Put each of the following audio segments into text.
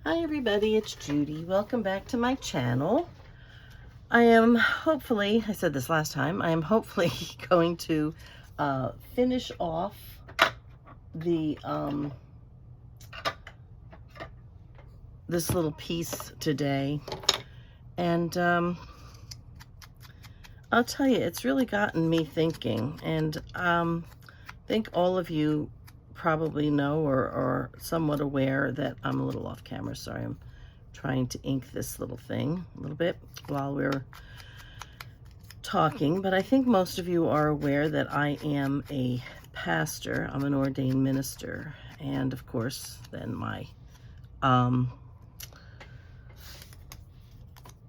Hi everybody, it's Judy. Welcome back to my channel. I am hopefully, I said this last time, I am hopefully going to finish off the this little piece today. And I'll tell you, it's really gotten me thinking. And I think all of you probably know or somewhat aware that I'm a little off camera. Sorry, I'm trying to ink this little thing a little bit while we're talking. But I think most of you are aware that I am a pastor. I'm an ordained minister. And of course, then my,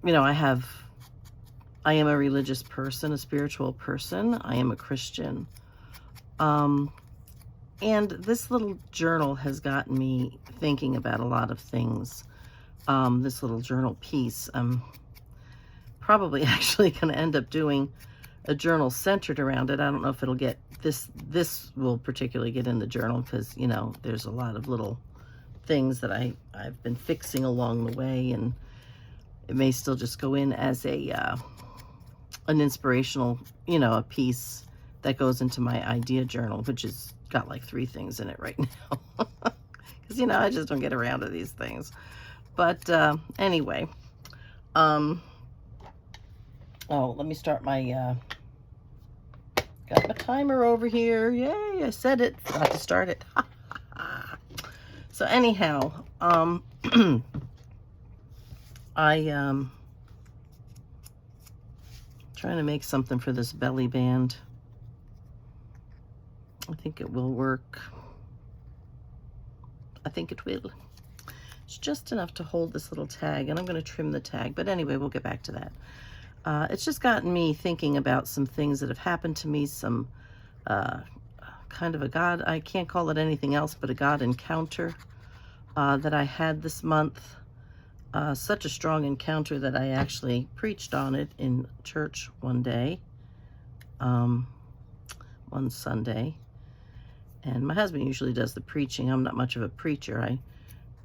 you know, I am a religious person, a spiritual person. I am a Christian. And this little journal has gotten me thinking about a lot of things. This little journal piece, I'm probably actually going to end up doing a journal centered around it. I don't know if it'll get, this will particularly get in the journal because, you know, there's a lot of little things that I've been fixing along the way, and it may still just go in as a an inspirational, you know, a piece that goes into my idea journal, which has got like 3 things in it right now. Because, you know, I just don't get around to these things. But anyway, oh, let me start my, got my timer over here. Yay, I said it, forgot to start it. So anyhow, trying to make something for this belly band. I think it will work. I think it will. It's just enough to hold this little tag, and I'm going to trim the tag. But anyway, we'll get back to that. It's just gotten me thinking about some things that have happened to me, some kind of a God, I can't call it anything else but a God encounter that I had this month. Such a strong encounter that I actually preached on it in church one day, one Sunday. And my husband usually does the preaching. I'm not much of a preacher. I'm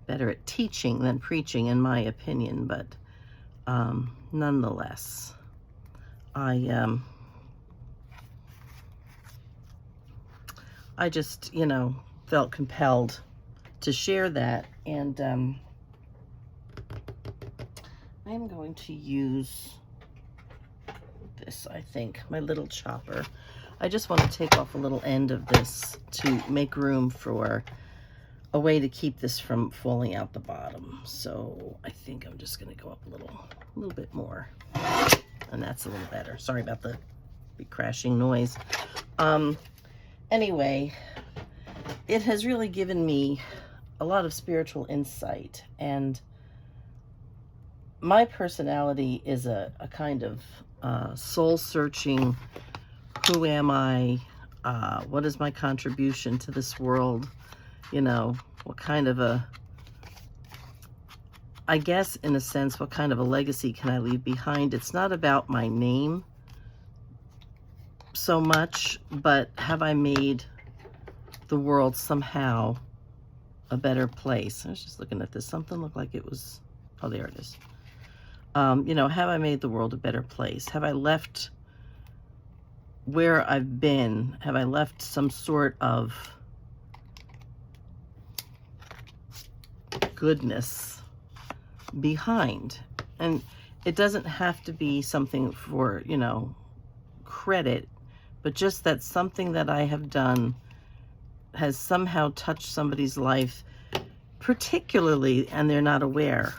better at teaching than preaching, in my opinion. But nonetheless, I just, you know, felt compelled to share that. And I'm going to use this, I think, my little chopper. I just want to take off a little end of this to make room for a way to keep this from falling out the bottom. So I think I'm just going to go up a little bit more, and that's a little better. Sorry about the big crashing noise. Anyway, it has really given me a lot of spiritual insight, and my personality is a kind of soul-searching, who am I? What is my contribution to this world? You know, what kind of a, I guess in a sense, what kind of a legacy can I leave behind? It's not about my name so much, but have I made the world somehow a better place? I was just looking at this. Something looked like it was, oh, there it is. You know, have I made the world a better place? Have I left where I've been? Have I left some sort of goodness behind? And it doesn't have to be something for, you know, credit, but just that something that I have done has somehow touched somebody's life, particularly, and they're not aware,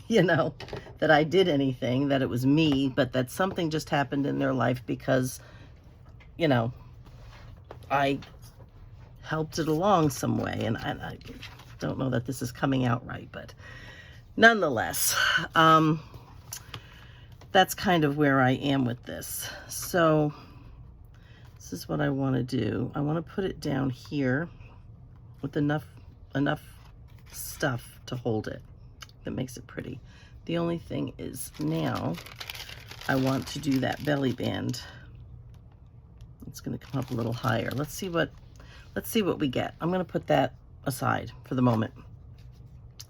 you know, that I did anything, that it was me, but that something just happened in their life because, you know, I helped it along some way. And I don't know that this is coming out right, but nonetheless, that's kind of where I am with this. So this is what I want to do. I want to put it down here with enough stuff to hold it. That makes it pretty. The only thing is now I want to do that belly band. It's going to come up a little higher. Let's see what we get. I'm going to put that aside for the moment.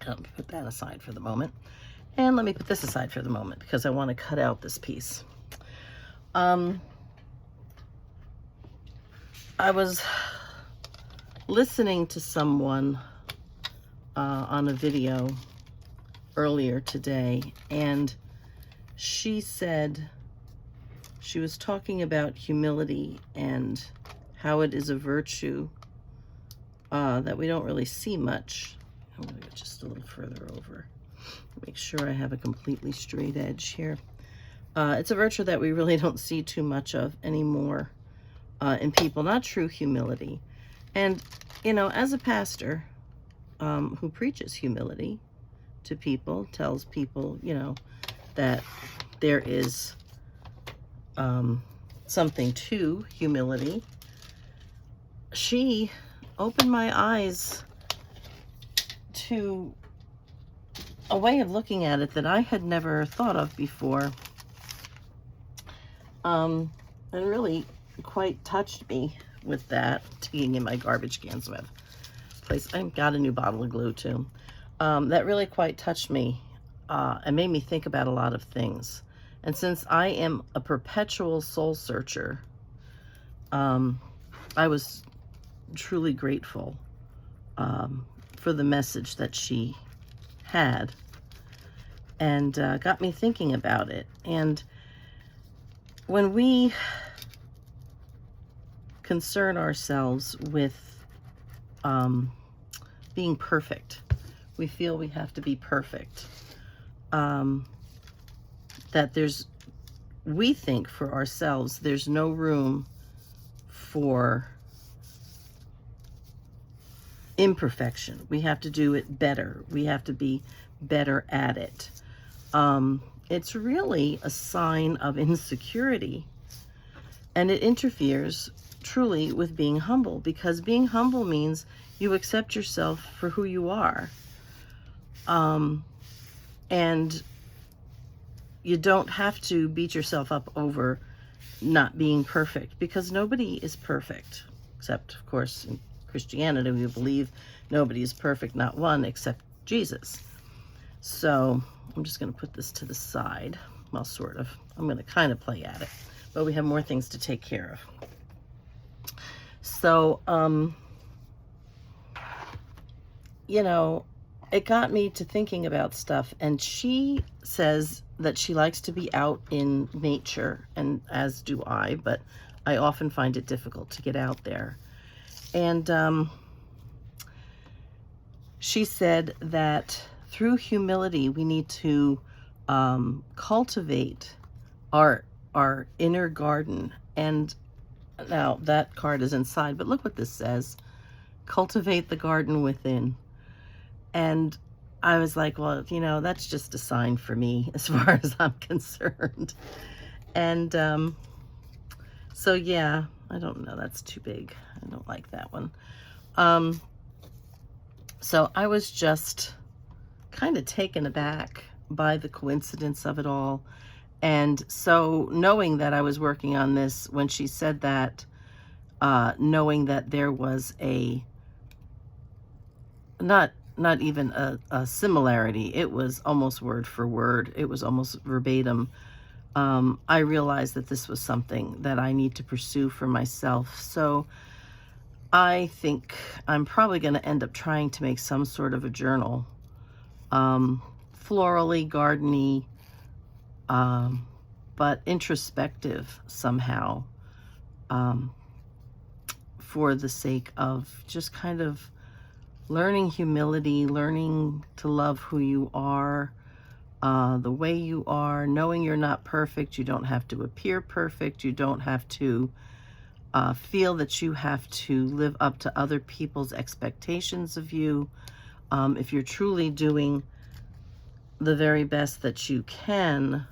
I'll put that aside for the moment. And let me put this aside for the moment because I want to cut out this piece. I was listening to someone on a video earlier today, and she said, she was talking about humility and how it is a virtue that we don't really see much. I'm going to go just a little further over. Make sure I have a completely straight edge here. It's a virtue that we really don't see too much of anymore in people, not true humility. And, you know, as a pastor who preaches humility to people, tells people, you know, that there is something to humility, she opened my eyes to a way of looking at it that I had never thought of before, and really quite touched me with that. Digging in my garbage cans with place. I got a new bottle of glue too. That really quite touched me and made me think about a lot of things. And since I am a perpetual soul searcher, I was truly grateful for the message that she had, and got me thinking about it. And when we concern ourselves with being perfect, we feel we have to be perfect, that we think for ourselves, there's no room for imperfection. We have to do it better. We have to be better at it. It's really a sign of insecurity, and it interferes truly with being humble, because being humble means you accept yourself for who you are. And you don't have to beat yourself up over not being perfect, because nobody is perfect, except, of course, in Christianity, we believe nobody is perfect, not one, except Jesus. So I'm just going to put this to the side. Well, sort of. I'm going to kind of play at it, but we have more things to take care of. So, you know, it got me to thinking about stuff, and she says that she likes to be out in nature, and as do I, but I often find it difficult to get out there. And she said that through humility, we need to cultivate our inner garden. And now that card is inside, but look what this says: cultivate the garden within. And I was like, well, you know, that's just a sign for me as far as I'm concerned. And so, yeah, I don't know. That's too big. I don't like that one. So I was just kind of taken aback by the coincidence of it all. And so knowing that I was working on this, when she said that, knowing that there was not even a similarity, it was almost word for word, it was almost verbatim, I realized that this was something that I need to pursue for myself. So I think I'm probably going to end up trying to make some sort of a journal, florally, gardeny, but introspective somehow, for the sake of just kind of learning humility, learning to love who you are, the way you are, knowing you're not perfect. You don't have to appear perfect. You don't have to feel that you have to live up to other people's expectations of you. If you're truly doing the very best that you can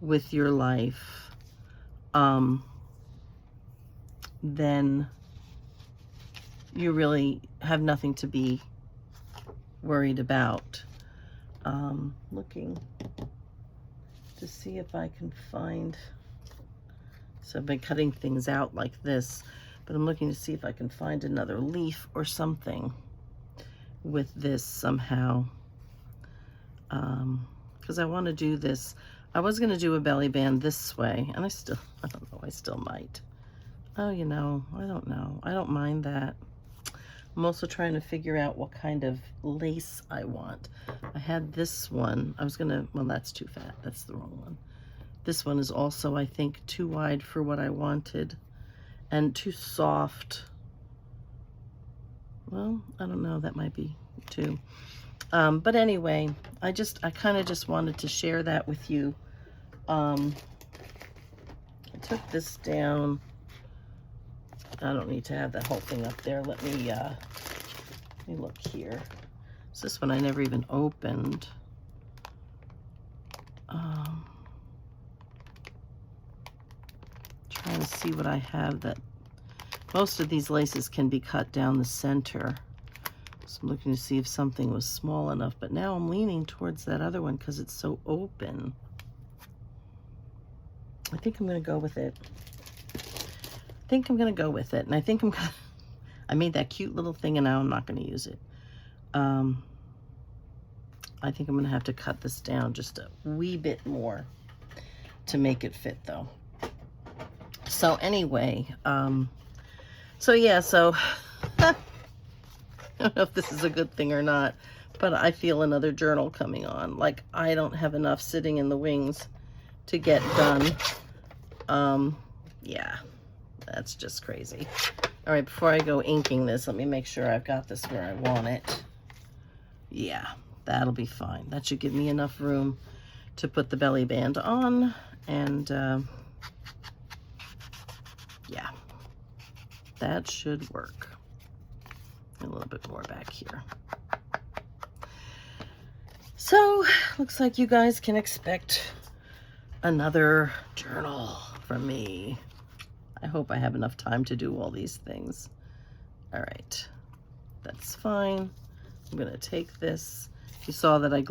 with your life, then you really have nothing to be worried about. Looking to see if I can find, so I've been cutting things out like this, but I'm looking to see if I can find another leaf or something. with this somehow. Because I want to do this. I was going to do a belly band this way, and I don't know, I still might. Oh, you know, I don't know. I don't mind that. I'm also trying to figure out what kind of lace I want. I had this one. I was going to, well, that's too fat. That's the wrong one. This one is also, I think, too wide for what I wanted and too soft. Well, I don't know. That might be too. But anyway, I kind of just wanted to share that with you. I took this down. I don't need to have that whole thing up there. Let me look here. So this one I never even opened. Trying to see what I have that most of these laces can be cut down the center. So I'm looking to see if something was small enough, but now I'm leaning towards that other one because it's so open. I think I'm going to go with it. And I think I made that cute little thing and now I'm not going to use it. I think I'm going to have to cut this down just a wee bit more to make it fit though. So anyway, so yeah, so I don't know if this is a good thing or not, but I feel another journal coming on. Like, I don't have enough sitting in the wings to get done. Yeah, that's just crazy. All right, before I go inking this, let me make sure I've got this where I want it. Yeah, that'll be fine. That should give me enough room to put the belly band on, and yeah, that should work. A little bit more back here. So, looks like you guys can expect another journal from me. I hope I have enough time to do all these things. All right, that's fine. I'm gonna take this. You saw that I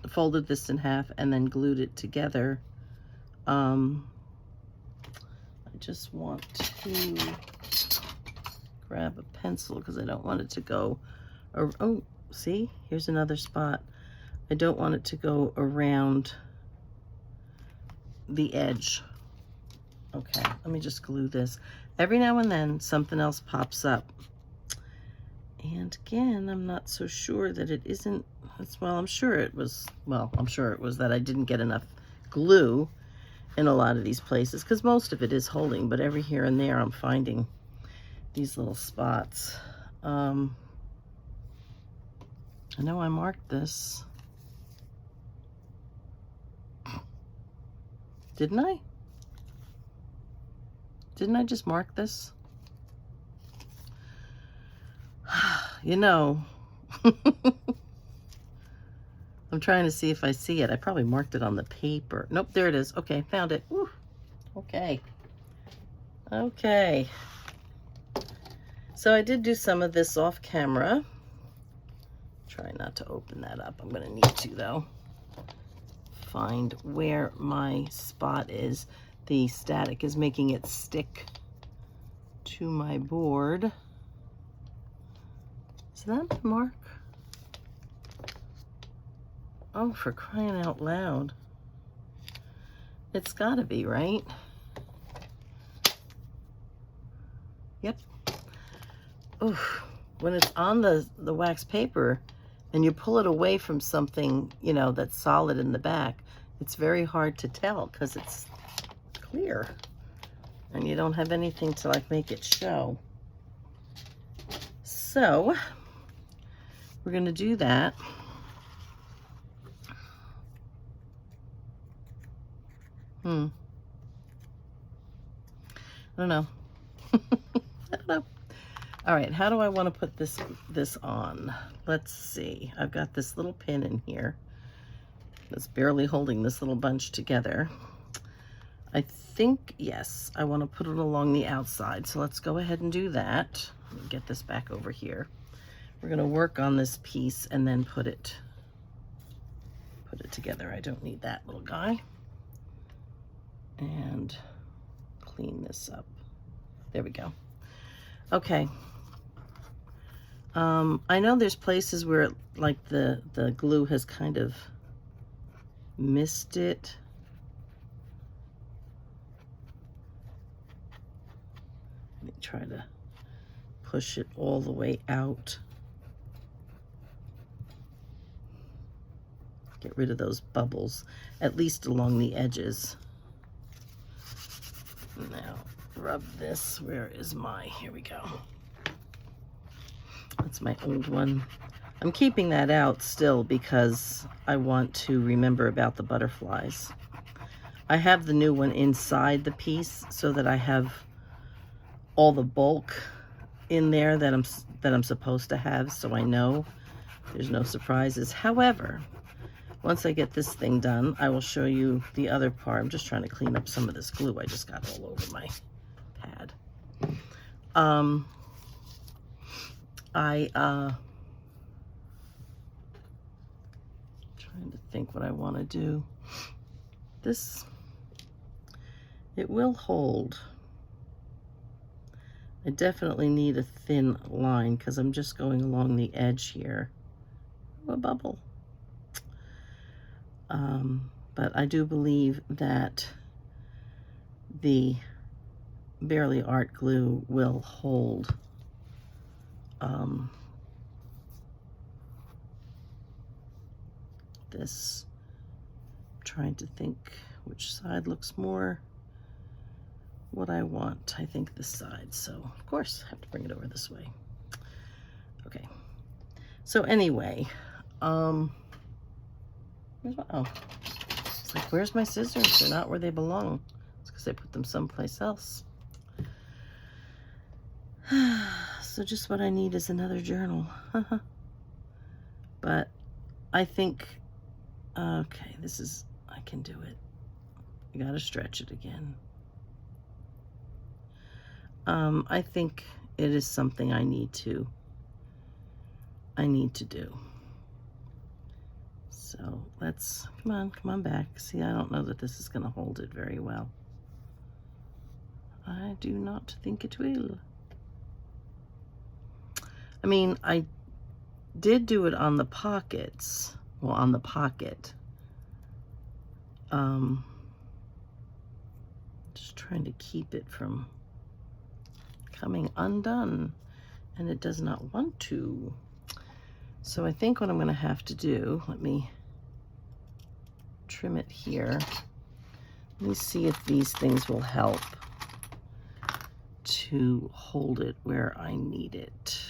folded this in half and then glued it together. I just want to grab a pencil because I don't want it to go, oh, see, here's another spot. I don't want it to go around the edge. Okay, let me just glue this. Every now and then something else pops up. And again, I'm not so sure that it isn't, I'm sure it was that I didn't get enough glue in a lot of these places, because most of it is holding, but every here and there I'm finding these little spots. I know I marked this. Didn't I? Didn't I just mark this? You know, I'm trying to see if I see it. I probably marked it on the paper. Nope, there it is. Okay, found it. Woo. Okay. Okay. So I did do some of this off camera. Try not to open that up. I'm going to need to, though. Find where my spot is. The static is making it stick to my board. Is that a mark? Oh, for crying out loud. It's gotta be, right? Yep. Oof. When it's on the wax paper and you pull it away from something, you know, that's solid in the back, it's very hard to tell because it's clear and you don't have anything to like make it show. So we're going to do that. I don't know. I don't know. All right, how do I want to put this on? Let's see. I've got this little pin in here that's barely holding this little bunch together. I think, yes, I want to put it along the outside. So let's go ahead and do that. Let me get this back over here. We're going to work on this piece and then put it together. I don't need that little guy. And clean this up. There we go. Okay. I know there's places where it, like the glue has kind of missed it. Let me try to push it all the way out. Get rid of those bubbles, at least along the edges. Now, rub this. Where is my, here we go. That's my old one. I'm keeping that out still because I want to remember about the butterflies. I have the new one inside the piece so that I have all the bulk in there that I'm supposed to have, so I know there's no surprises. However, once I get this thing done, I will show you the other part. I'm just trying to clean up some of this glue I just got all over my pad. Trying to think what I want to do. This, it will hold. I definitely need a thin line because I'm just going along the edge here. A bubble. But I do believe that the Barely Art glue will hold. This, I'm trying to think which side looks more what I want. I think this side, so of course I have to bring it over this way. Okay, so anyway, where's my, oh, it's like, where's my scissors? They're not where they belong. It's because I put them someplace else. So just what I need is another journal. But I think, okay, this is, I can do it. You gotta stretch it again. I think it is something I need to do. So let's, come on back. See, I don't know that this is gonna hold it very well. I do not think it will. I mean, I did do it on the pockets. Well, on the pocket. Just trying to keep it from coming undone, and it does not want to. So I think what I'm going to have to do, let me trim it here. Let me see if these things will help to hold it where I need it.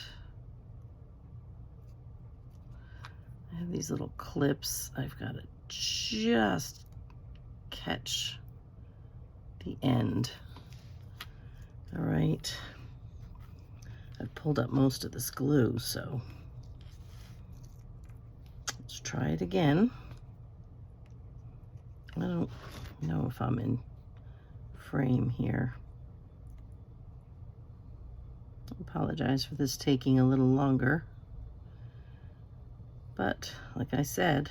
I have these little clips. I've got to just catch the end. All right. I've pulled up most of this glue, so let's try it again. I don't know if I'm in frame here. I apologize for this taking a little longer. But like I said,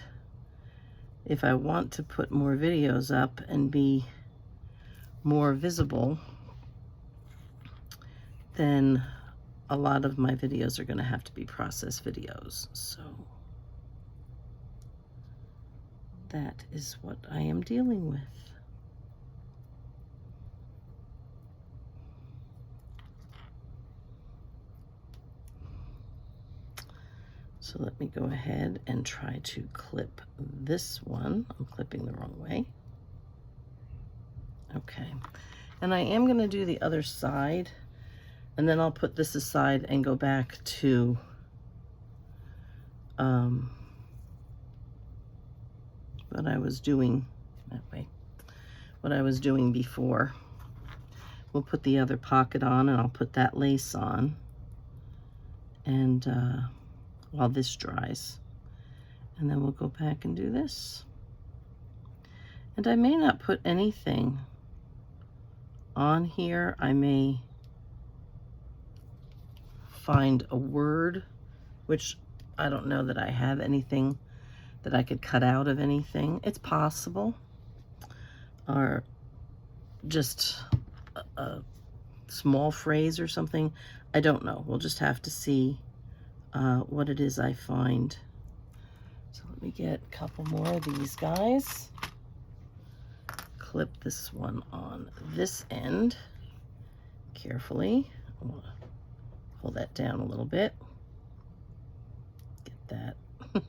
if I want to put more videos up and be more visible, then a lot of my videos are going to have to be process videos. So that is what I am dealing with. So let me go ahead and try to clip this one. I'm clipping the wrong way. Okay. And I am going to do the other side, and then I'll put this aside and go back to what I was doing that way. What I was doing before. We'll put the other pocket on, and I'll put that lace on. And while this dries, and then we'll go back and do this. And I may not put anything on here. I may find a word, which I don't know that I have anything that I could cut out of anything. It's possible, or just a small phrase or something. I don't know. We'll just have to see what it is I find. So let me get a couple more of these guys. Clip this one on this end carefully. I want to pull that down a little bit. Get that.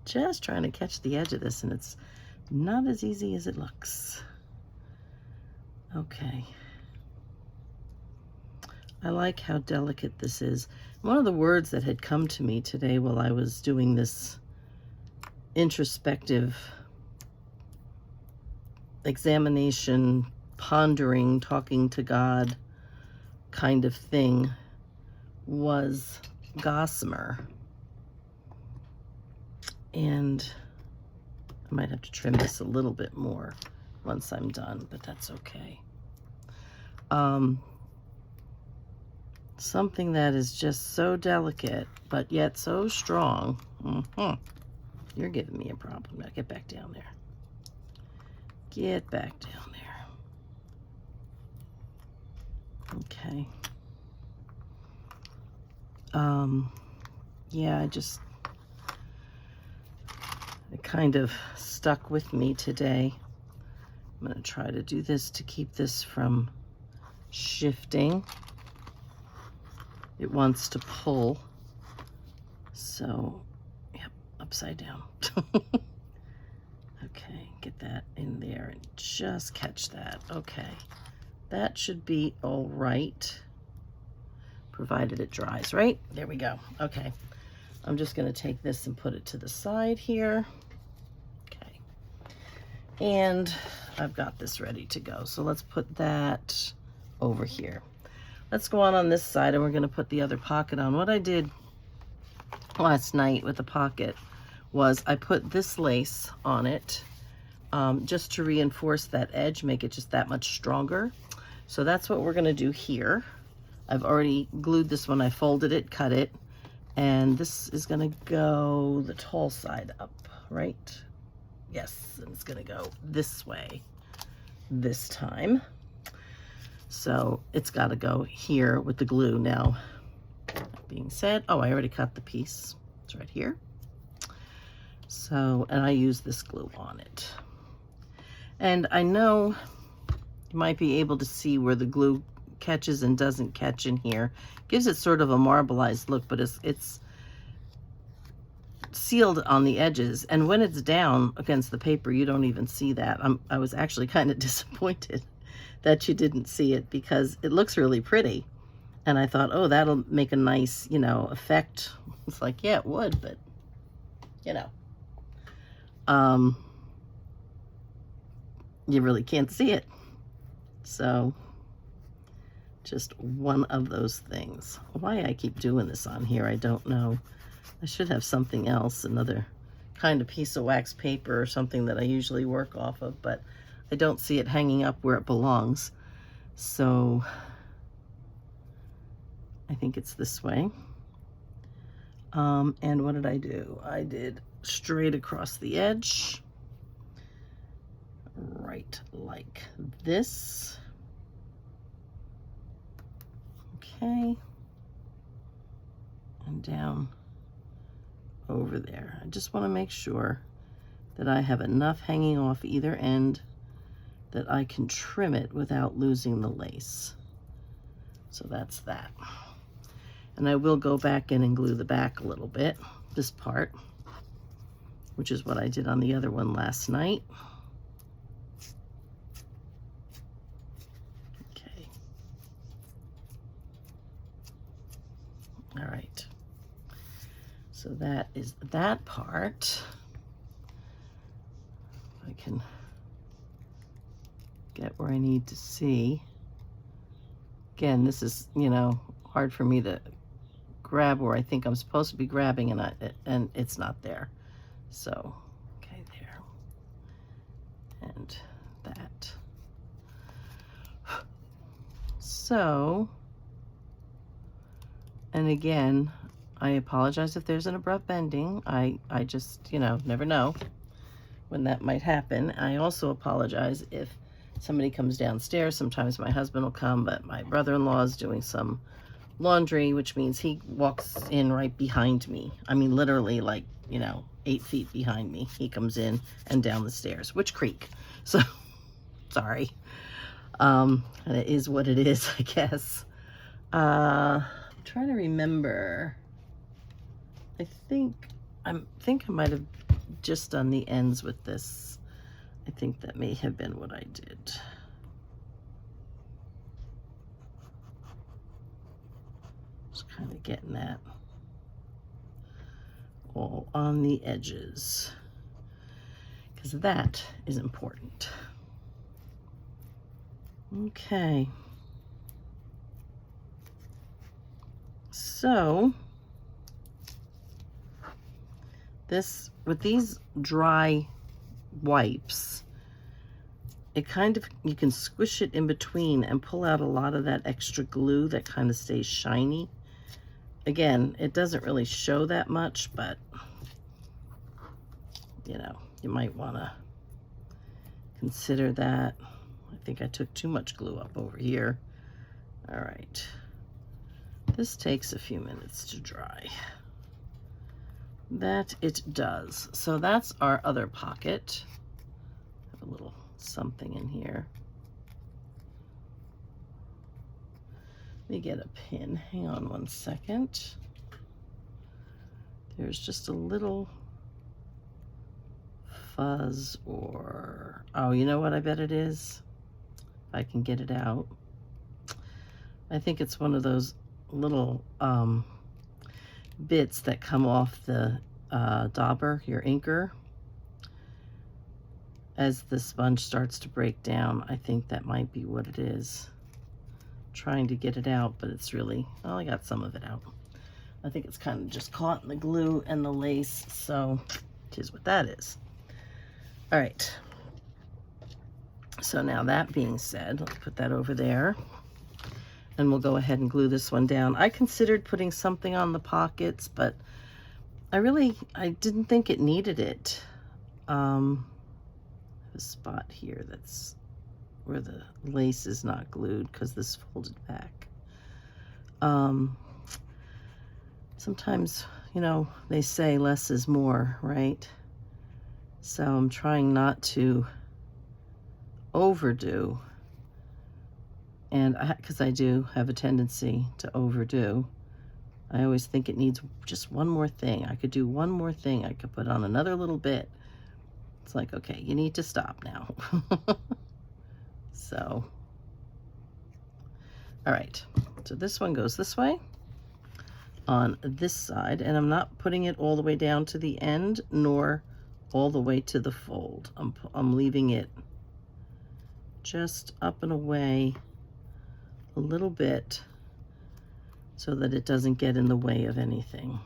Just trying to catch the edge of this, and it's not as easy as it looks. Okay. I like how delicate this is. One of the words that had come to me today while I was doing this introspective examination, pondering, talking to God kind of thing was gossamer. And I might have to trim this a little bit more once I'm done, but that's okay. Something that is just so delicate, but yet so strong. You're giving me a problem. Now get back down there. Get back down there. Okay. Yeah, it kind of stuck with me today. I'm going to try to do this to keep this from shifting. It wants to pull. So, yep, upside down. Okay, get that in there and just catch that. Okay, that should be all right, provided it dries, right? There we go. Okay, I'm just going to take this and put it to the side here. Okay, and I've got this ready to go. So let's put that over here. Let's go on this side, and we're going to put the other pocket on. What I did last night with the pocket was I put this lace on it just to reinforce that edge, make it just that much stronger. So that's what we're going to do here. I've already glued this one. I folded it, cut it, and this is going to go the tall side up, right? Yes, and it's going to go this way this time. So it's got to go here with the glue. Now, that being said, oh, I already cut the piece. It's right here. So, and I use this glue on it. And I know you might be able to see where the glue catches and doesn't catch in here. Gives it sort of a marbleized look, but it's sealed on the edges. And when it's down against the paper, you don't even see that. I was actually kind of disappointed that you didn't see it because it looks really pretty. And I thought, oh, that'll make a nice, you know, effect. It's like, yeah, it would, but, you know. You really can't see it. So, just one of those things. Why I keep doing this on here, I don't know. I should have something else, another kind of piece of wax paper or something that I usually work off of, but I don't see it hanging up where it belongs. So I think it's this way. And what did I do? I did straight across the edge, right like this. Okay. And down over there. I just want to make sure that I have enough hanging off either end that I can trim it without losing the lace. So that's that. And I will go back in and glue the back a little bit, this part, which is what I did on the other one last night. Okay. All right. So that is that part. I can get where I need to see. Again, this is, you know, hard for me to grab where I think I'm supposed to be grabbing, and it's not there. So, okay, there. And that. So, and again, I apologize if there's an abrupt bending. I just, you know, never know when that might happen. I also apologize if somebody comes downstairs. Sometimes my husband will come, but my brother-in-law is doing some laundry, which means he walks in right behind me. I mean, literally, like, you know, 8 feet behind me. He comes in and down the stairs, which creak. So, sorry. And it is what it is, I guess. I'm trying to remember. I think I might have just done the ends with this. I think that may have been what I did. Just kind of getting that all on the edges, because that is important. Okay. So this, with these dry wipes, it kind of, you can squish it in between and pull out a lot of that extra glue that kind of stays shiny. Again, it doesn't really show that much, but you know, you might want to consider that. I think I took too much glue up over here. All right. This takes a few minutes to dry. That it does. So that's our other pocket. Have a little something in here. Let me get a pin. Hang on one second. There's just a little fuzz, or, oh, you know what I bet it is? If I can get it out. I think it's one of those little bits that come off the dauber, your inker. As the sponge starts to break down, I think that might be what it is. Trying to get it out, but it's really, oh, I got some of it out. I think it's kind of just caught in the glue and the lace, so here's what that is. All right. So now that being said, let's put that over there. And we'll go ahead and glue this one down. I considered putting something on the pockets, but I didn't think it needed it. The spot here that's where the lace is not glued because this folded back. Sometimes, you know, they say less is more, right? So I'm trying not to overdo. And because I do have a tendency to overdo, I always think it needs just one more thing. I could do one more thing. I could put on another little bit. It's like, okay, you need to stop now. So, all right. So this one goes this way on this side, and I'm not putting it all the way down to the end, nor all the way to the fold. I'm leaving it just up and away a little bit so that it doesn't get in the way of anything.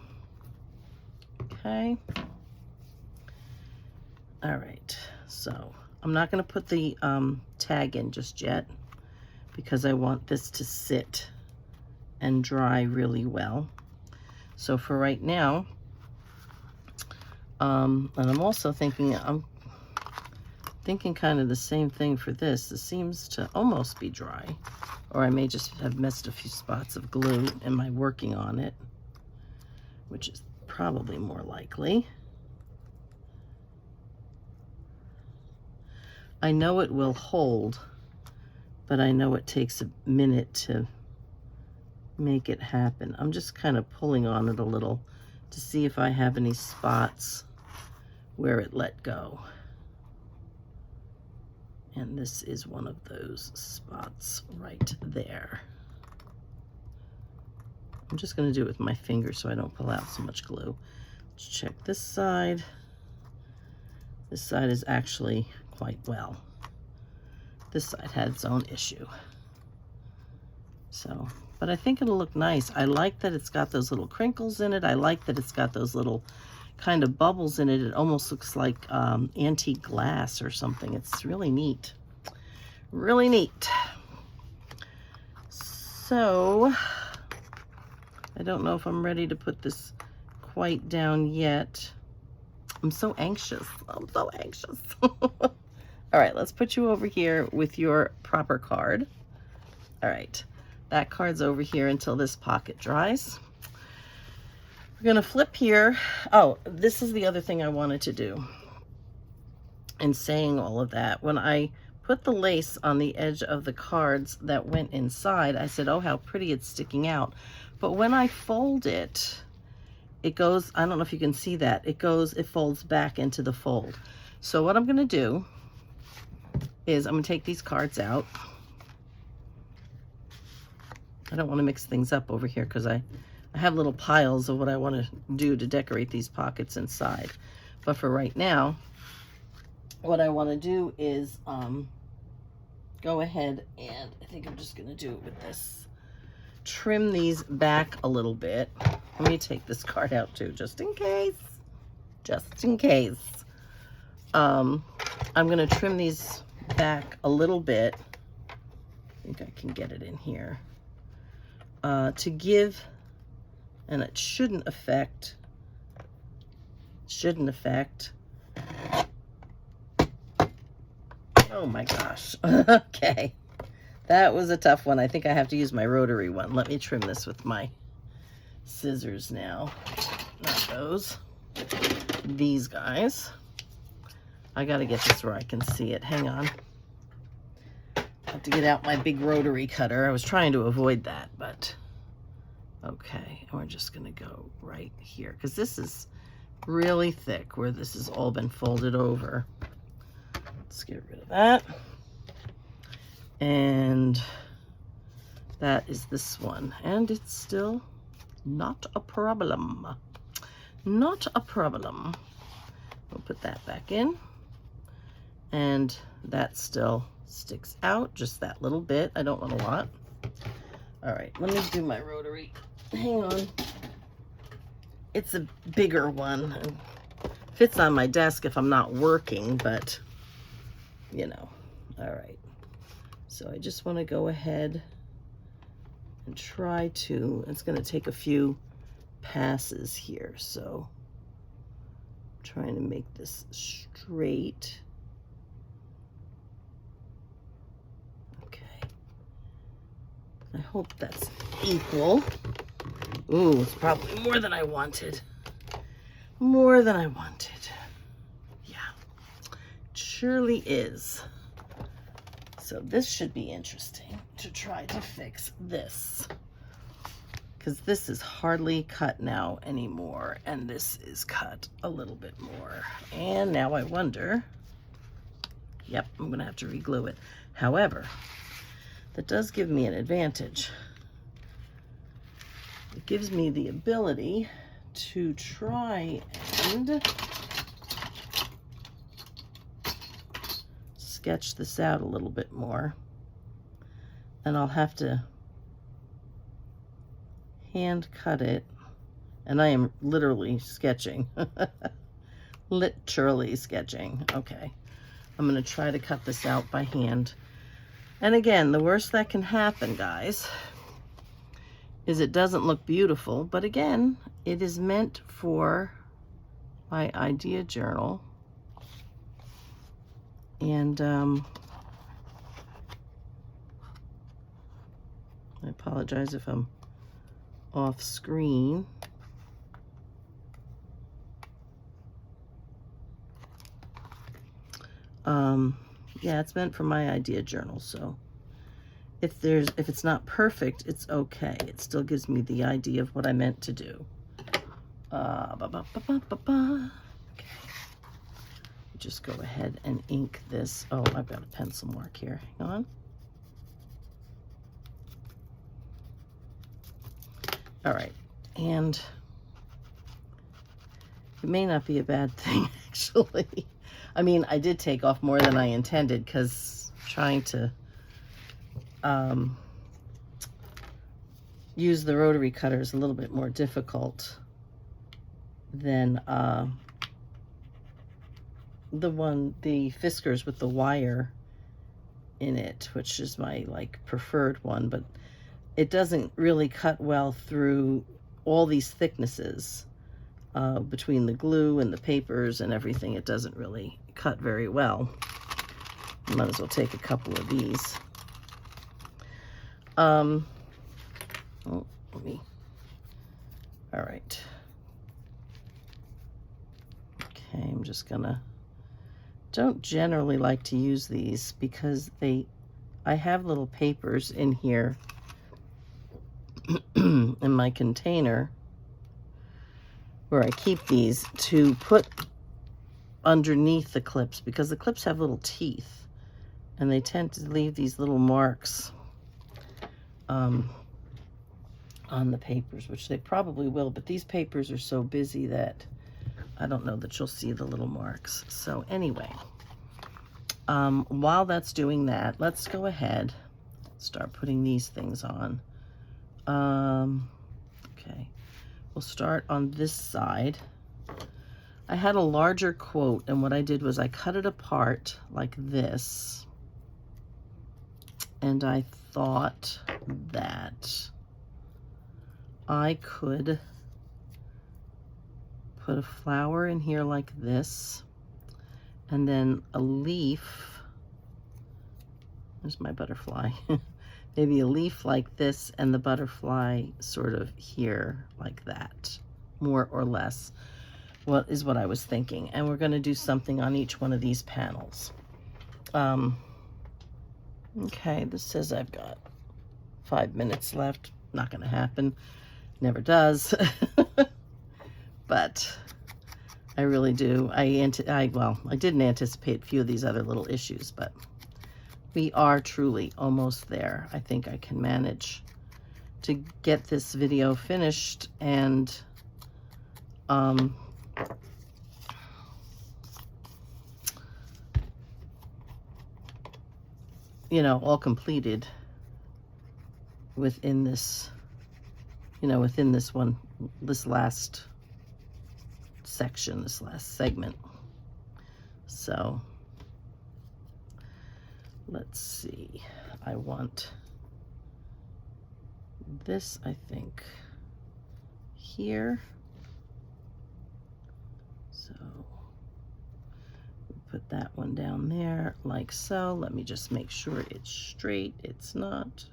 Okay. All right. So I'm not going to put the tag in just yet because I want this to sit and dry really well. So for right now, and I'm also thinking, kind of the same thing for this. This seems to almost be dry, or I may just have missed a few spots of glue in my working on it, which is probably more likely. I know it will hold, but I know it takes a minute to make it happen. I'm just kind of pulling on it a little to see if I have any spots where it let go. And this is one of those spots right there. I'm just going to do it with my finger so I don't pull out so much glue. Let's check this side. This side is actually quite well. This side had its own issue. So, but I think it'll look nice. I like that it's got those little crinkles in it. I like that it's got those little kind of bubbles in it. It almost looks like antique glass or something. It's really neat. Really neat. So, I don't know if I'm ready to put this quite down yet. I'm so anxious. I'm so anxious. All right, let's put you over here with your proper card. All right, That card's over here until this pocket dries. We're going to flip here. Oh, this is the other thing I wanted to do. In saying all of that, when I put the lace on the edge of the cards that went inside, I said, oh, how pretty it's sticking out. But when I fold it, it goes, I don't know if you can see that, it folds back into the fold. So what I'm going to do is I'm going to take these cards out. I don't want to mix things up over here because I have little piles of what I want to do to decorate these pockets inside. But for right now, what I want to do is go ahead and I think I'm just going to do it with this. Trim these back a little bit. Let me take this card out too, just in case. Just in case. I'm going to trim these back a little bit. I think I can get it in here. To give, and it shouldn't affect. Oh my gosh. Okay. That was a tough one. I think I have to use my rotary one. Let me trim this with my scissors now. Not those. These guys. I got to get this where I can see it. Hang on. I have to get out my big rotary cutter. I was trying to avoid that, but okay. And we're just going to go right here because this is really thick where this has all been folded over. Let's get rid of that. And that is this one. And it's still not a problem. Not a problem. We'll put that back in. And that still sticks out just that little bit. I don't want a lot. All right, let me do my rotary. Hang on. It's a bigger one. It fits on my desk if I'm not working, but you know. All right. So I just want to go ahead and try to, it's going to take a few passes here. So I'm trying to make this straight. Okay. I hope that's equal. Ooh, it's probably more than I wanted. More than I wanted. Yeah, it surely is. So this should be interesting to try to fix this. Because this is hardly cut now anymore. And this is cut a little bit more. And now I wonder, yep, I'm going to have to re-glue it. However, that does give me an advantage. It gives me the ability to try and sketch this out a little bit more. And I'll have to hand cut it. And I am literally sketching. Literally sketching. Okay. I'm going to try to cut this out by hand. And again, the worst that can happen, guys, is it doesn't look beautiful. But again, it is meant for my idea journal. And I apologize if I'm off screen. Yeah, it's meant for my idea journal, so if it's not perfect, it's okay. It still gives me the idea of what I meant to do. Okay. Just go ahead and ink this. Oh, I've got a pencil mark here. Hang on. All right, and it may not be a bad thing, actually. I mean, I did take off more than I intended because trying to use the rotary cutter is a little bit more difficult than the Fiskars with the wire in it, which is my preferred one, but it doesn't really cut well through all these thicknesses between the glue and the papers and everything. It doesn't really cut very well. Might as well take a couple of these. Oh, all right. Okay, I'm just gonna, don't generally like to use these because I have little papers in here in my container where I keep these to put underneath the clips, because the clips have little teeth and they tend to leave these little marks on the papers, which they probably will, but these papers are so busy that I don't know that you'll see the little marks. So anyway, while that's doing that, let's go ahead, start putting these things on. Okay, we'll start on this side. I had a larger quote, and what I did was I cut it apart like this, and I thought that I could put a flower in here like this, and then a leaf. There's my butterfly. Maybe a leaf like this, and the butterfly sort of here like that, more or less. What is what I was thinking. And we're going to do something on each one of these panels. Okay, this says I've got 5 minutes left. Not going to happen. Never does. But I really do. I didn't anticipate a few of these other little issues, but we are truly almost there. I think I can manage to get this video finished and you know, all completed within this, you know, within this last section, this last segment. So let's see, I want this, I think, here. So put that one down there like so. Let me just make sure it's straight. It's not.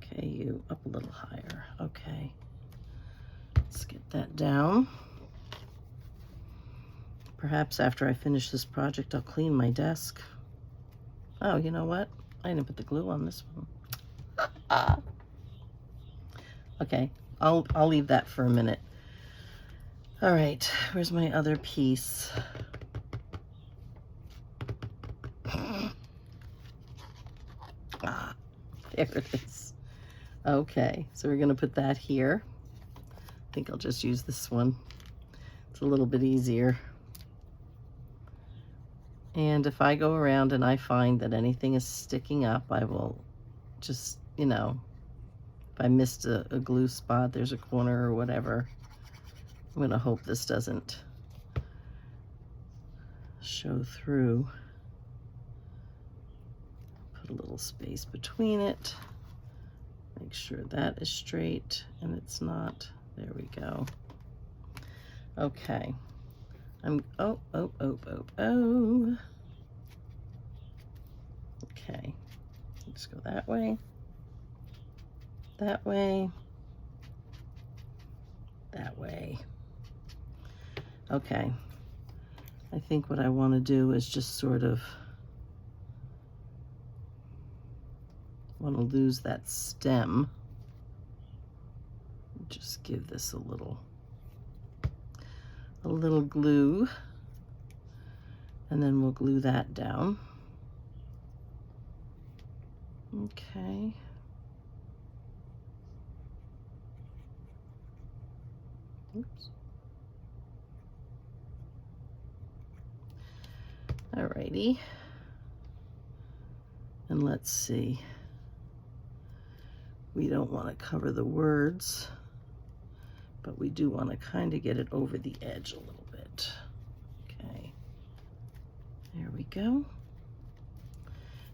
Okay, you up a little higher. Okay, let's get that down. Perhaps after I finish this project, I'll clean my desk. Oh, you know what? I didn't put the glue on this one. Okay, I'll leave that for a minute. All right, where's my other piece? Ah, there it is. Okay, so we're gonna put that here. I think I'll just use this one. It's a little bit easier. And if I go around and I find that anything is sticking up, I will just, you know, if I missed a glue spot, there's a corner or whatever, I'm gonna hope this doesn't show through. Put a little space between it. Make sure that is straight and it's not. There we go. Okay. Oh. Okay. Let's go that way. That way. That way. Okay. I think what I want to do is just sort of want to lose that stem. Just give this a little glue, and then we'll glue that down. Okay. Oops. Alrighty. And let's see. We don't want to cover the words, but we do want to kind of get it over the edge a little bit. Okay. There we go.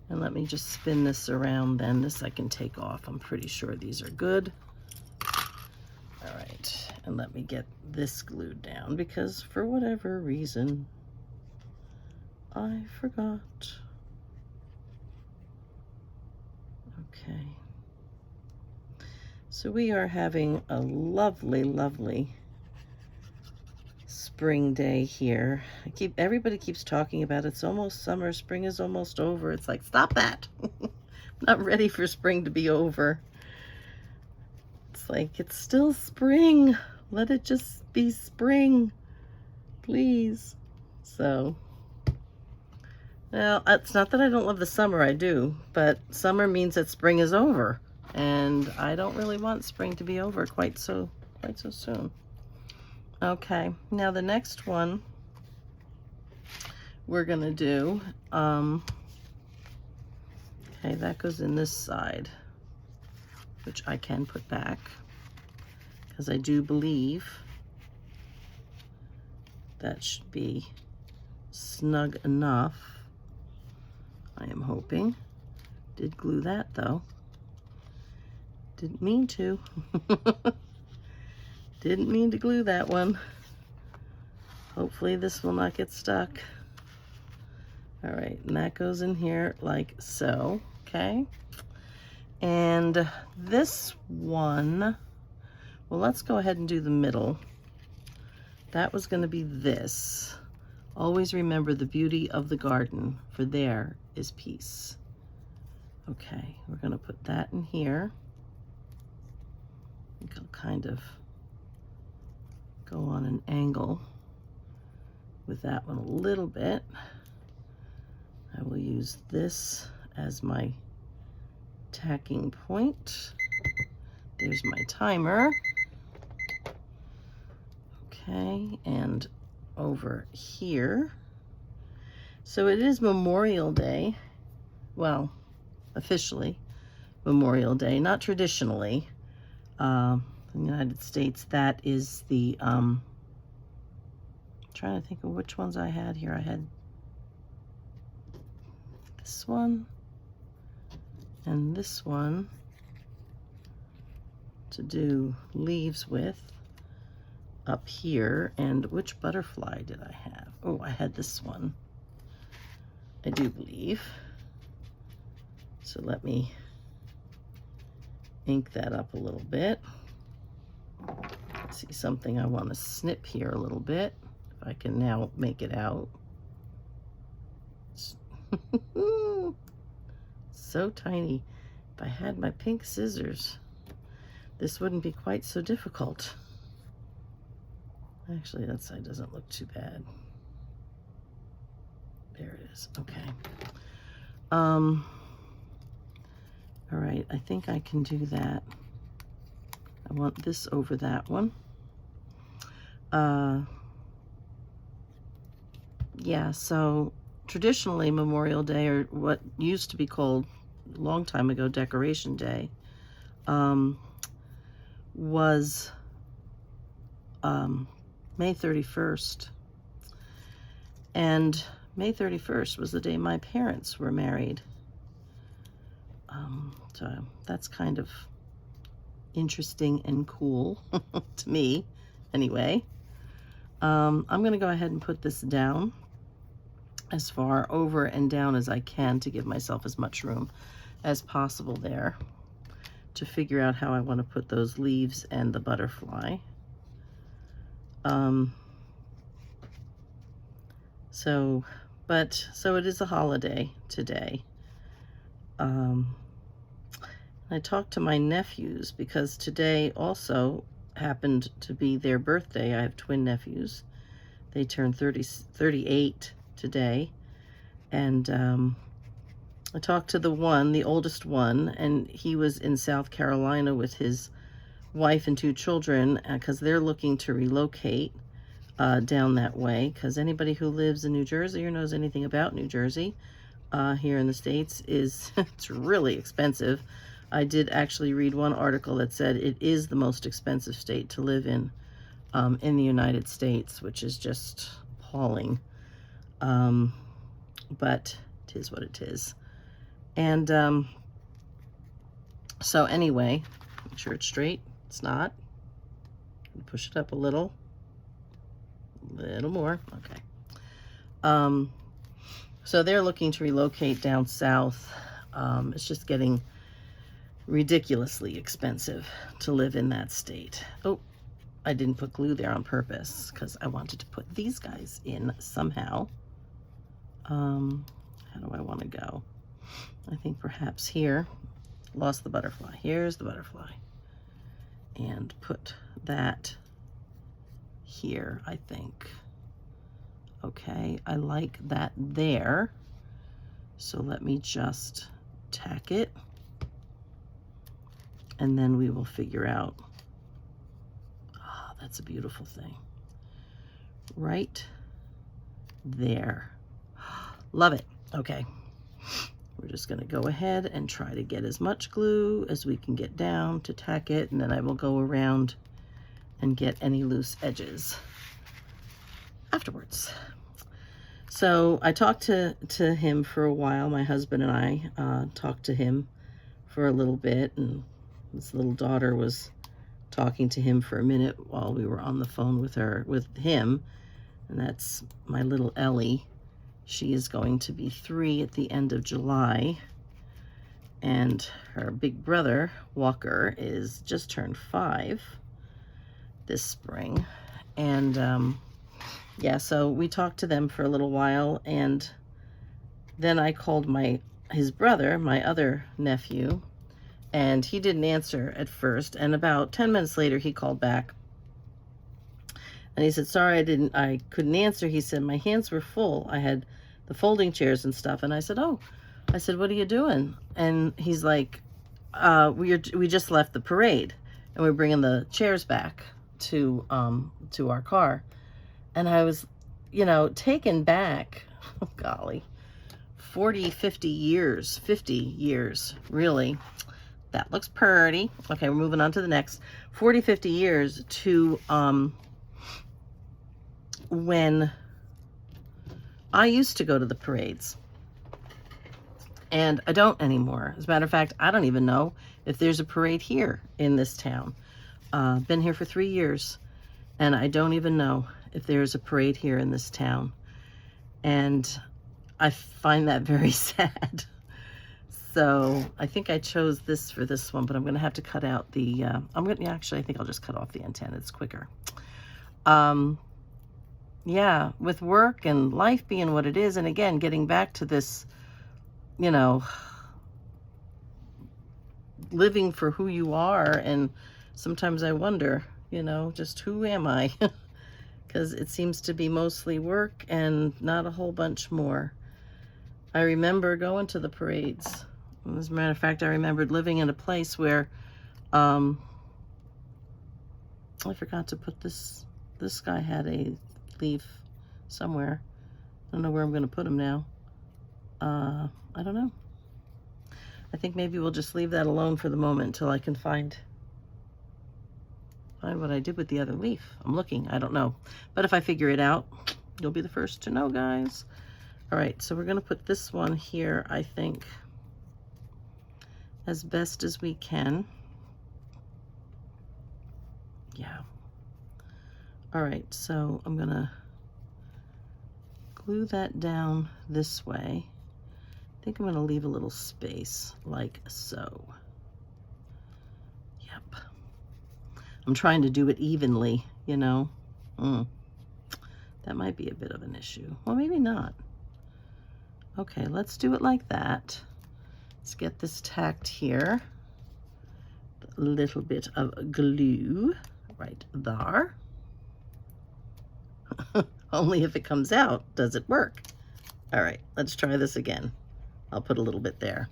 And let me just spin this around then. This I can take off. I'm pretty sure these are good. All right. And let me get this glued down because for whatever reason, I forgot. Okay. So we are having a lovely, lovely spring day here. Everybody keeps talking about it's almost summer, spring is almost over. It's like, stop that. I'm not ready for spring to be over. It's like, it's still spring. Let it just be spring, please. So, well, it's not that I don't love the summer, I do, but summer means that spring is over. And I don't really want spring to be over quite so soon. Okay, now the next one we're gonna do, okay, that goes in this side, which I can put back, because I do believe that should be snug enough. I am hoping. Did glue that though. Didn't mean to. Didn't mean to glue that one. Hopefully this will not get stuck. All right, and that goes in here like so, okay? And this one, well, let's go ahead and do the middle. That was gonna be this. Always remember the beauty of the garden, for there is peace. Okay, we're gonna put that in here. I think I'll kind of go on an angle with that one a little bit. I will use this as my tacking point. There's my timer. Okay, and over here. So it is Memorial Day. Well, officially Memorial Day, not traditionally. In the United States, that is the, trying to think of which ones I had here. I had this one and this one to do leaves with up here. And which butterfly did I have? Oh, I had this one, I do believe. So let me ink that up a little bit. Let's see, something I want to snip here a little bit, if I can now make it out. So tiny. If I had my pink scissors, this wouldn't be quite so difficult. Actually, that side doesn't look too bad. There it is. Okay. All right, I think I can do that. I want this over that one. Yeah, so traditionally Memorial Day, or what used to be called a long time ago Decoration Day, was May 31st. And May 31st was the day my parents were married. So that's kind of interesting and cool to me, anyway. I'm going to go ahead and put this down as far over and down as I can to give myself as much room as possible there to figure out how I want to put those leaves and the butterfly. So it is a holiday today. I talked to my nephews because today also happened to be their birthday. I have twin nephews. They turned 38 today. And I talked to the oldest one, and he was in South Carolina with his wife and 2 children because they're looking to relocate down that way, because anybody who lives in New Jersey or knows anything about New Jersey here in the States is it's really expensive. I did actually read one article that said it is the most expensive state to live in the United States, which is just appalling. But it is what it is. And so anyway, make sure it's straight. It's not. Push it up a little more. Okay. So they're looking to relocate down south. It's just getting ridiculously expensive to live in that state. Oh, I didn't put glue there on purpose because I wanted to put these guys in somehow. How do I want to go? I think perhaps here. Lost the butterfly. Here's the butterfly. And put that here, I think. Okay, I like that there. So let me just tack it. And then we will figure out. Oh, that's a beautiful thing. Right there. Love it. Okay. We're just going to go ahead and try to get as much glue as we can get down to tack it, and then I will go around and get any loose edges afterwards. So I talked to him for a while. My husband and I talked to him for a little bit, and his little daughter was talking to him for a minute while we were on the phone with him, and that's my little Ellie. She is going to be 3 at the end of July, and her big brother, Walker, is just turned 5 this spring. And yeah, so we talked to them for a little while, and then I called his brother, my other nephew, and he didn't answer at first, and about 10 minutes later he called back. And he said, sorry, I couldn't answer. He said, my hands were full. I had the folding chairs and stuff. And I said, oh, I said, what are you doing? And he's like, we just left the parade and we're bringing the chairs back to our car. And I was, taken back, oh, golly, 50 years, really. That looks pretty. Okay, we're moving on to the next. 50 years to, when I used to go to the parades, and I don't anymore. As a matter of fact, I don't even know if there's a parade here in this town. Been here for 3 years, and I don't even know if there's a parade here in this town. And I find that very sad. So I think I chose this for this one, but I'm going to have to cut out the, actually, I think I'll just cut off the antenna. It's quicker. Yeah, with work and life being what it is, and again, getting back to this, living for who you are, and sometimes I wonder, just who am I? Because it seems to be mostly work and not a whole bunch more. I remember going to the parades. As a matter of fact, I remembered living in a place where, I forgot to put this guy had a leaf somewhere. I don't know where I'm going to put him now. I don't know. I think maybe we'll just leave that alone for the moment until I can find what I did with the other leaf. I'm looking. I don't know. But if I figure it out, you'll be the first to know, guys. All right, so we're going to put this one here, I think, as best as we can. Yeah. All right, so I'm going to glue that down this way. I think I'm going to leave a little space like so. Yep. I'm trying to do it evenly, That might be a bit of an issue. Well, maybe not. Okay, let's do it like that. Let's get this tacked here. A little bit of glue right there. Only if it comes out does it work. All right, let's try this again. I'll put a little bit there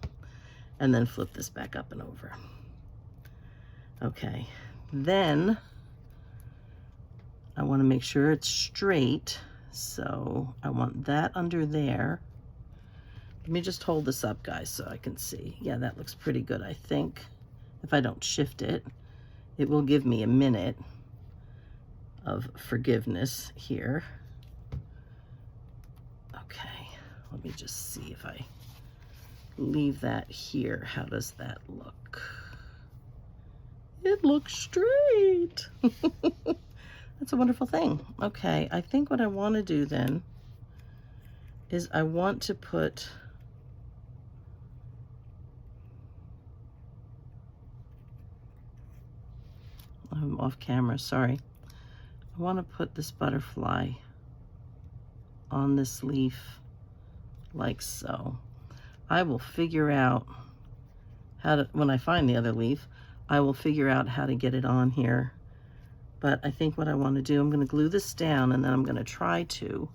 and then flip this back up and over. Okay, then I want to make sure it's straight. So I want that under there. Let me just hold this up, guys, so I can see. Yeah, that looks pretty good, I think. If I don't shift it, it will give me a minute of forgiveness here. Okay, let me just see if I leave that here. How does that look? It looks straight. That's a wonderful thing. Okay, I think what I want to do then is I want to put I'm off camera, sorry. I want to put this butterfly on this leaf like so. I will figure out how to, when I find the other leaf, I will figure out how to get it on here. But I think what I want to do, I'm going to glue this down, and then I'm going to try to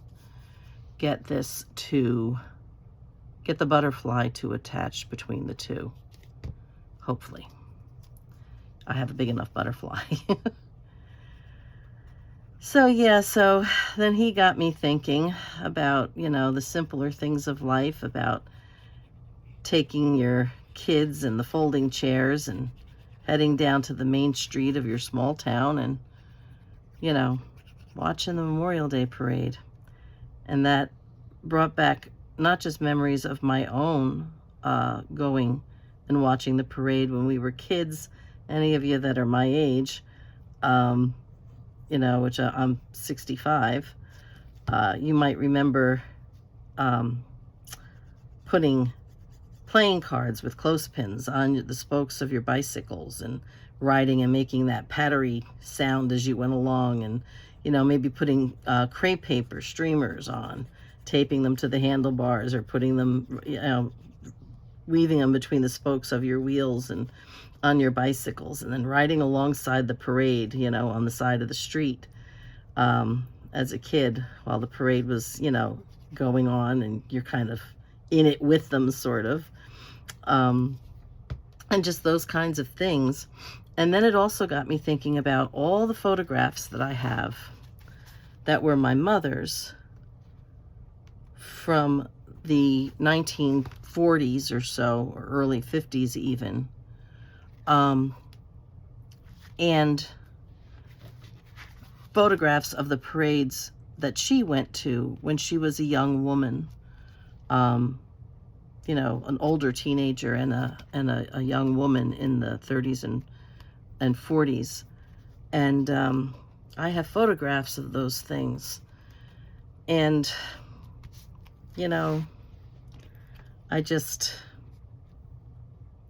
get this to, get the butterfly to attach between the two. Hopefully. I have a big enough butterfly. So yeah, so then he got me thinking about, you know, the simpler things of life, about taking your kids in the folding chairs and heading down to the main street of your small town and, you know, watching the Memorial Day parade. And that brought back not just memories of my own going and watching the parade when we were kids. Any of you that are my age, you know, which I'm 65, you might remember putting playing cards with clothespins on the spokes of your bicycles and riding and making that pattery sound as you went along, and, you know, maybe putting crepe paper streamers on, taping them to the handlebars, or putting them, you know, weaving them between the spokes of your wheels and on your bicycles, and then riding alongside the parade, you know, on the side of the street as a kid while the parade was, you know, going on, and you're kind of in it with them, sort of. And just those kinds of things. And then it also got me thinking about all the photographs that I have that were my mother's from the 1940s or so, or early 50s even. And photographs of the parades that she went to when she was a young woman. You know, an older teenager and a young woman in the 30s and 40s. And I have photographs of those things. And, you know, I just,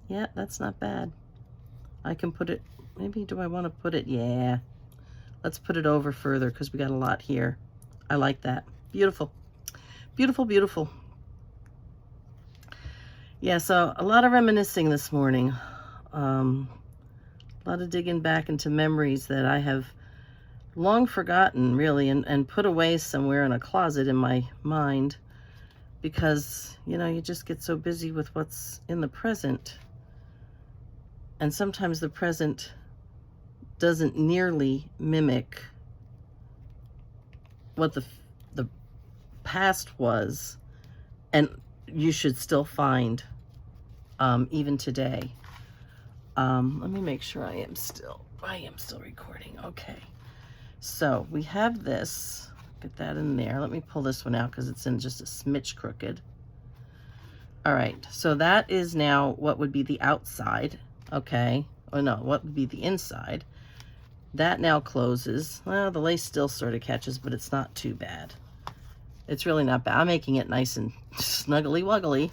yeah, that's not bad. I can put it, maybe do I want to put it? Yeah. Let's put it over further because we got a lot here. I like that. Beautiful. Beautiful, beautiful. Yeah, so a lot of reminiscing this morning. A lot of digging back into memories that I have long forgotten, really, and put away somewhere in a closet in my mind, because, you know, you just get so busy with what's in the present. And sometimes the present doesn't nearly mimic what the past was, and you should still find even today. Let me make sure I am still recording. Okay, so we have this, get that in there. Let me pull this one out because it's in just a smidge crooked. All right, so that is now what would be the outside. Okay, oh no, what would be the inside. That now closes. Well, the lace still sort of catches, but it's not too bad. It's really not bad. I'm making it nice and snuggly wuggly.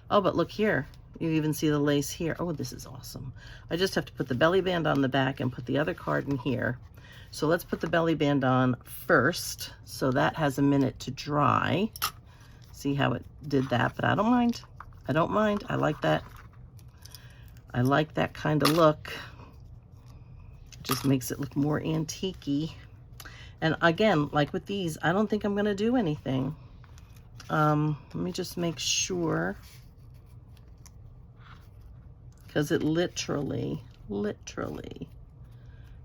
Oh, but look here. You even see the lace here. Oh, this is awesome. I just have to put the belly band on the back and put the other card in here. So let's put the belly band on first. So that has a minute to dry. See how it did that, but I don't mind. I don't mind. I like that. I like that kind of look. It just makes it look more antique-y. And again, like with these, I don't think I'm going to do anything. Let me just make sure, because it literally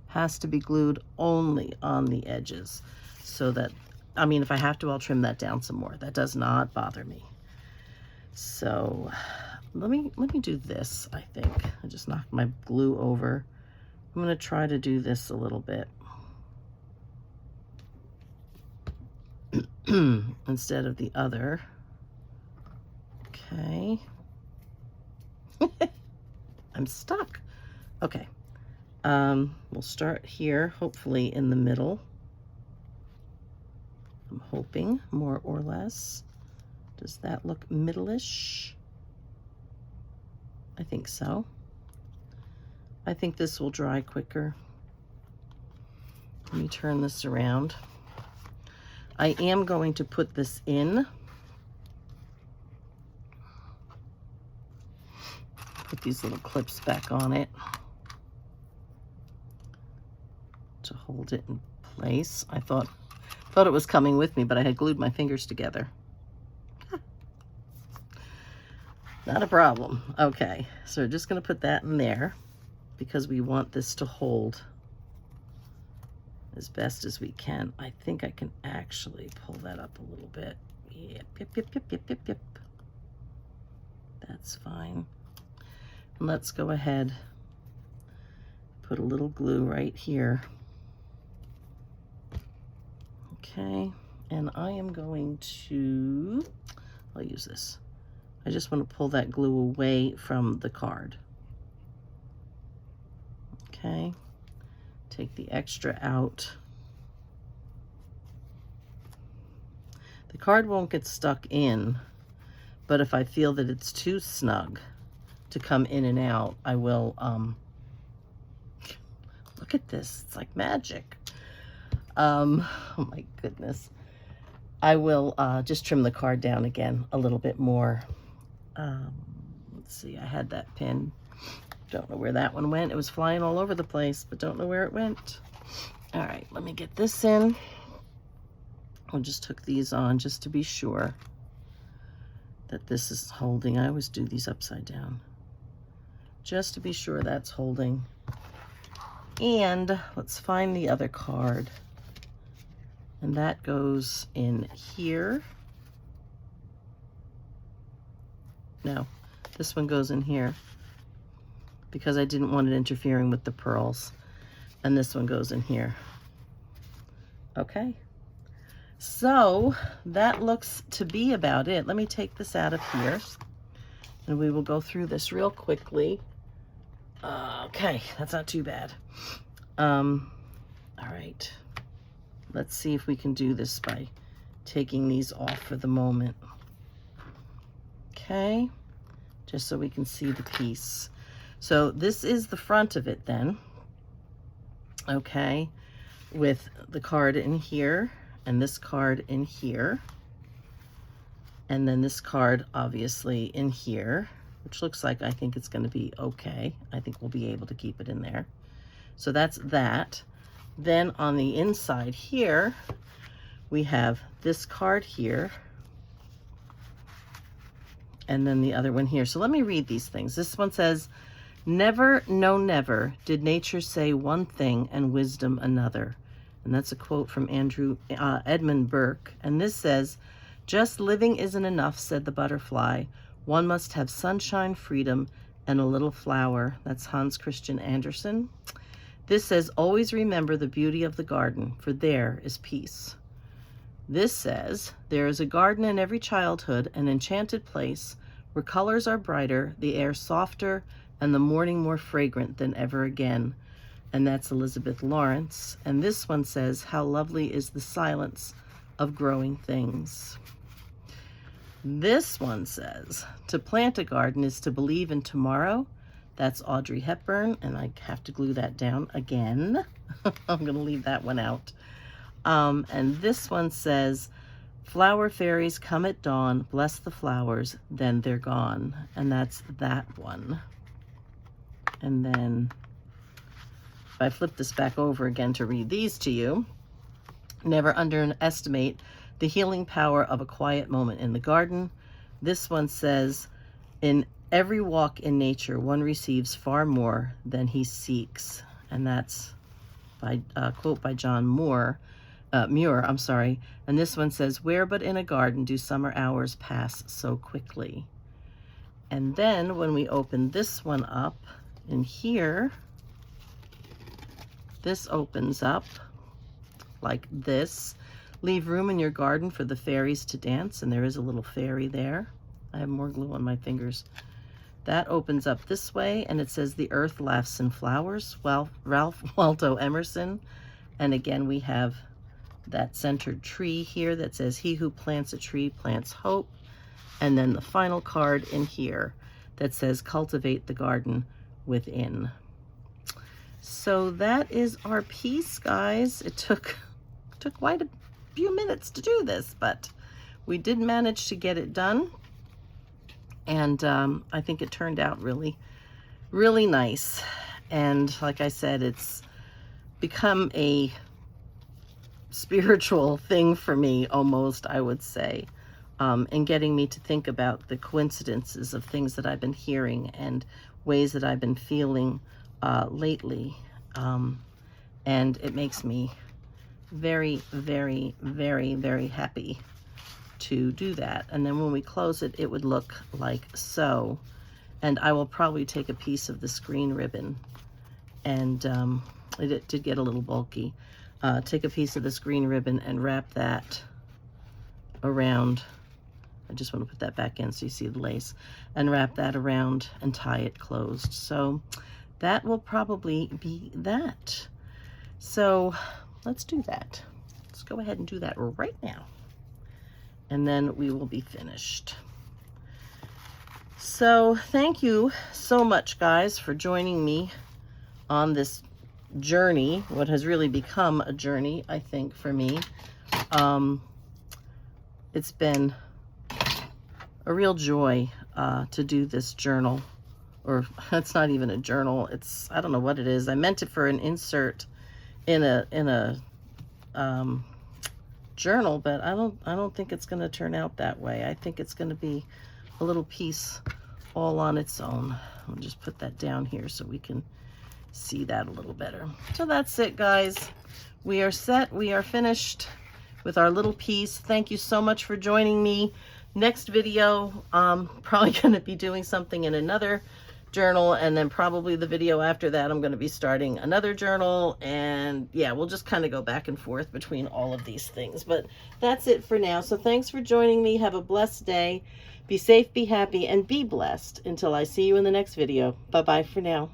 has to be glued only on the edges, so that, I mean, if I have to, I'll trim that down some more. That does not bother me. So let me do this. I think I just knocked my glue over. I'm going to try to do this a little bit instead of the other. Okay. I'm stuck. Okay. We'll start here, hopefully in the middle. I'm hoping, more or less. Does that look middle-ish? I think so. I think this will dry quicker. Let me turn this around. I am going to put this in. Put these little clips back on it to hold it in place. I thought it was coming with me, but I had glued my fingers together. Not a problem. Okay, so we're just going to put that in there because we want this to hold as best as we can. I think I can actually pull that up a little bit. Yep, yep, yep, yep, yep, yep, yep. That's fine. And let's go ahead, put a little glue right here. Okay, and I am going to, I'll use this. I just want to pull that glue away from the card. Okay, take the extra out. The card won't get stuck in, but if I feel that it's too snug to come in and out, I will, look at this, it's like magic. Oh my goodness. I will just trim the card down again a little bit more. Let's see, I had that pin. Don't know where that one went. It was flying all over the place, but don't know where it went. All right, let me get this in. I just took these on just to be sure that this is holding. I always do these upside down. Just to be sure that's holding. And let's find the other card. And that goes in here. No, this one goes in here because I didn't want it interfering with the pearls. And this one goes in here. Okay. So that looks to be about it. Let me take this out of here and we will go through this real quickly. Okay, that's not too bad. All right. Let's see if we can do this by taking these off for the moment. Okay, just so we can see the piece. So this is the front of it then. Okay, with the card in here and this card in here. And then this card obviously in here, which looks like I think it's going to be okay. I think we'll be able to keep it in there. So that's that. Then on the inside here, we have this card here, and then the other one here. So let me read these things. This one says, "Never, no never, did nature say one thing and wisdom another." And that's a quote from Edmund Burke. And this says, "Just living isn't enough, said the butterfly. One must have sunshine, freedom, and a little flower." That's Hans Christian Andersen. This says, "Always remember the beauty of the garden, for there is peace." This says, "There is a garden in every childhood, an enchanted place, where colors are brighter, the air softer, and the morning more fragrant than ever again." And that's Elizabeth Lawrence. And this one says, "How lovely is the silence of growing things." This one says, "To plant a garden is to believe in tomorrow." That's Audrey Hepburn, and I have to glue that down again. I'm going to leave that one out. And this one says, "Flower fairies come at dawn, bless the flowers, then they're gone." And that's that one. And then if I flip this back over again to read these to you, "Never underestimate the healing power of a quiet moment in the garden." This one says, "In every walk in nature, one receives far more than he seeks." And that's by quote by John Muir. And this one says, "Where but in a garden do summer hours pass so quickly." And then when we open this one up in here, this opens up like this. "Leave room in your garden for the fairies to dance." And there is a little fairy there. I have more glue on my fingers. That opens up this way, and it says, "The earth laughs in flowers." Well, Ralph Waldo Emerson. And again, we have that centered tree here that says, "He who plants a tree plants hope." And then the final card in here that says, "Cultivate the garden within." So that is our piece, guys. It took quite a few minutes to do this, but we did manage to get it done. And I think it turned out really, really nice. And like I said, it's become a spiritual thing for me, almost, I would say, and getting me to think about the coincidences of things that I've been hearing and ways that I've been feeling lately. And it makes me very, very, very, very happy to do that. And then when we close it, it would look like so. And I will probably take a piece of the screen ribbon, and it did get a little bulky. Take a piece of the screen ribbon and wrap that around. I just want to put that back in so you see the lace, and wrap that around and tie it closed. So that will probably be that. So let's do that. Let's go ahead and do that right now, and then we will be finished. So thank you so much, guys, for joining me on this journey, what has really become a journey, I think, for me. It's been a real joy to do this journal, or it's not even a journal, it's, I don't know what it is. I meant it for an insert in a journal, but I don't think it's going to turn out that way. I think it's going to be a little piece all on its own. I'll just put that down here so we can see that a little better. So that's it, guys. We are set. We are finished with our little piece. Thank you so much for joining me. Next video, probably going to be doing something in another journal, and then probably the video after that I'm going to be starting another journal, and yeah, we'll just kind of go back and forth between all of these things. But that's it for now. So thanks for joining me. Have a blessed day. Be safe, be happy, and be blessed until I see you in the next video. Bye-bye for now.